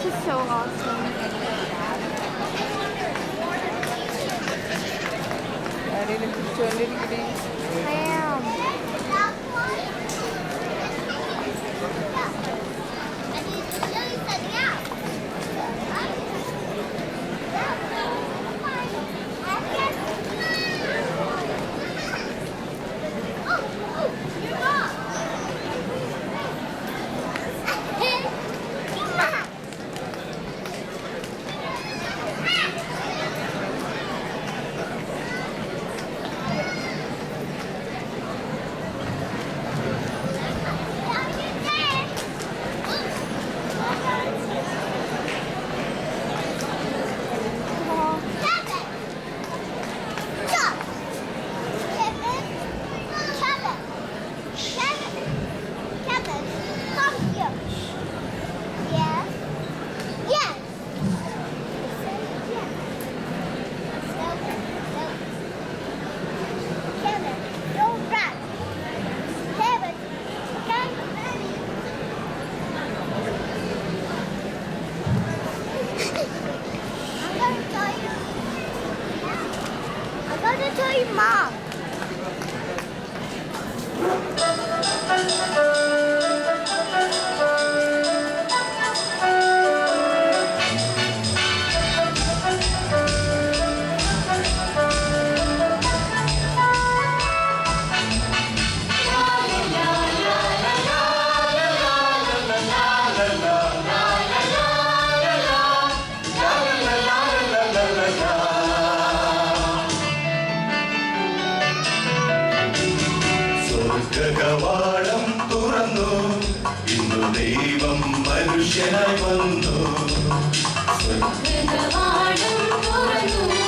is so awesome. I am. I'm gonna tell you, Mom. കവാടം തുറന്നു ഇന്നു ദൈവം മനുഷ്യനായി വന്നു കവാടം തുറന്നു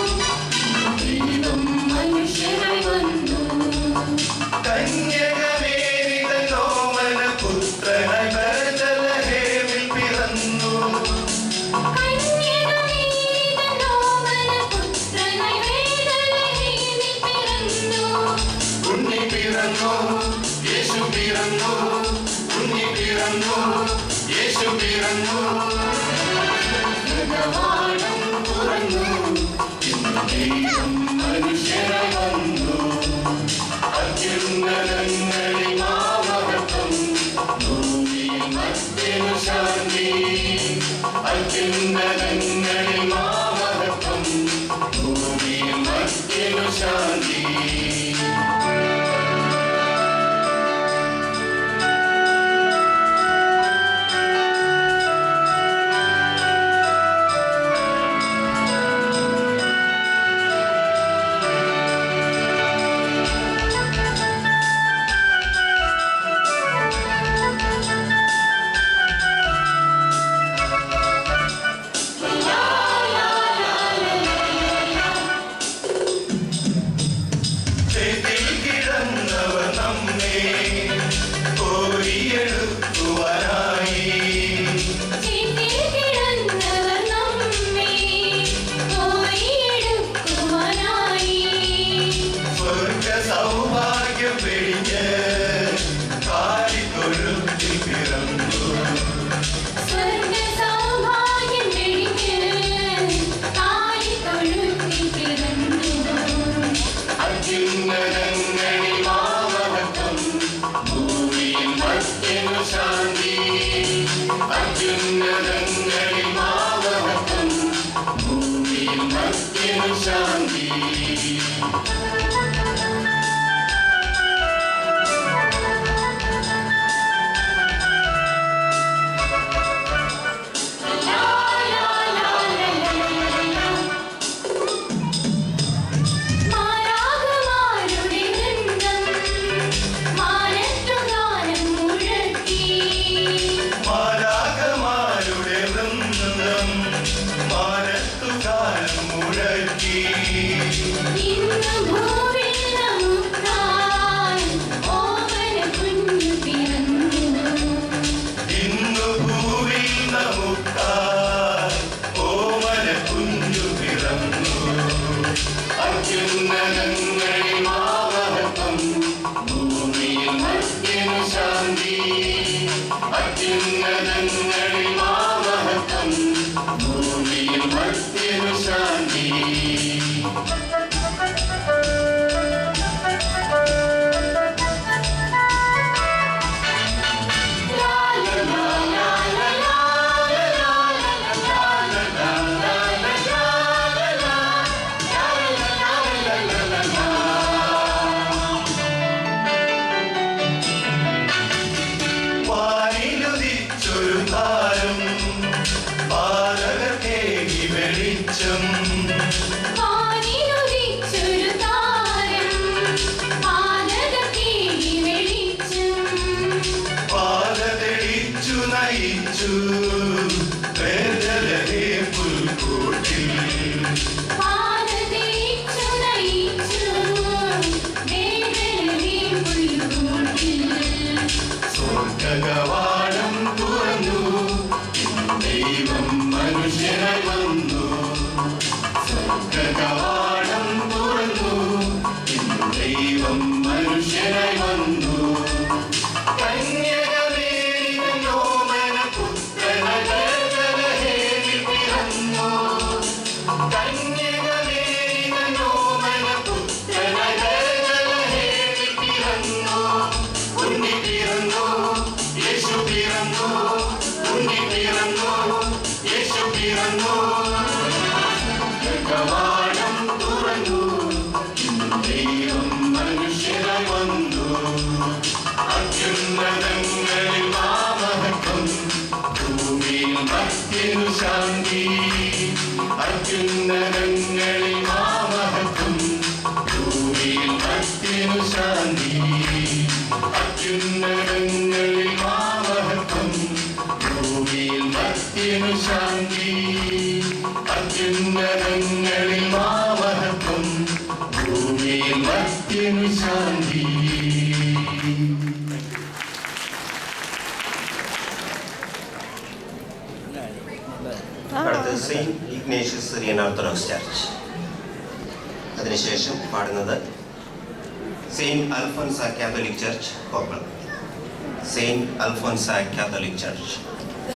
ദൈവം മനുഷ്യനായി വന്നു കന്യകമേരി തൻ ഓമന പുത്രനായി ബേത്ലഹേമിൽ പിറന്നു ഉണ്ണി പിറന്നു യേശു പിറന്നു ഉണ്ണി പിറന്നു യേശു പിറന്നു കവാടം തുറന്നു ഇന്നു ദൈവം മനുഷ്യനായി വന്നു അത്യുന്നതങ്ങളിൽ മാമഹത്വം ഭൂമിയിൽ മർത്യനു ശാന്തി അത്യുന്നതങ്ങളിൽ മാമഹത്വം ഭൂമിയിൽ മർത്യനു ശാന്തി സൗഭാഗ്യം പിടിഞ്ഞ് കാലിത്തൊഴുത്തിൽ പിറന്നു അത്യുന്നതങ്ങളിൽ മാമഹത്വം ഭൂമിയിൽ മർത്യനു ശാന്തി അത്യുന്നതങ്ങളിൽ മാമഹത്വം ഭൂമിയിൽ മർത്യനു ശാന്തി അത്യുന്നതങ്ങളിൽ മാമഹത്വം ഭൂമിയിൽ മർത്യനു ശാന്തി അത്യുന്നതങ്ങളിൽ മാമഹത്വം നയിച്ചു വേദലഹേ പുൽക്കൂട്ടിൽ സ്വർഗകവാടം തുറന്നു ദൈവം മനുഷ്യനായി വന്നു സ്വർഗകവാടം തുറന്നു ദൈവം മനുഷ്യനായി വന്നു കന്യകമേരിയോമന പുത്രനഗരഹേവിൽ പിറന്നു കന്യകമേരിയോമന പുത്രനഗരഹേവിൽ പിറന്നു ഉണ്ണി പിറന്നു യേശു പിറന്നു ഉണ്ണി പിറന്നു യേശു പിറന്നു കവാടം തുറന്നു ദൈവം മനുഷ്യനായി വന്നു അത്യുന്നതങ്ങളിൽ മാമഹത്വം ഭൂമിയിൽ ഭക്തിനു ശാന്തി അത്യുന്നതങ്ങളിൽ മാമഹത്വം ഭൂമിയിൽ ഭക്തിനു ശാന്തി അത്യുന്നതങ്ങളിൽ മാമഹത്വം ഭൂമിയിൽ ഭക്തിനു ശാന്തി അത്യുന്നതങ്ങളിൽ മാമഹത്വം ഭൂമിയിൽ ഭക്തിനു ശാന്തി. അടുത്തത് Saint Ignatius Syrian orthodox church. അതിനുശേഷം പാടുന്നത് Saint Alphonsa Catholic church Koppal. Saint Alphonsa Catholic church.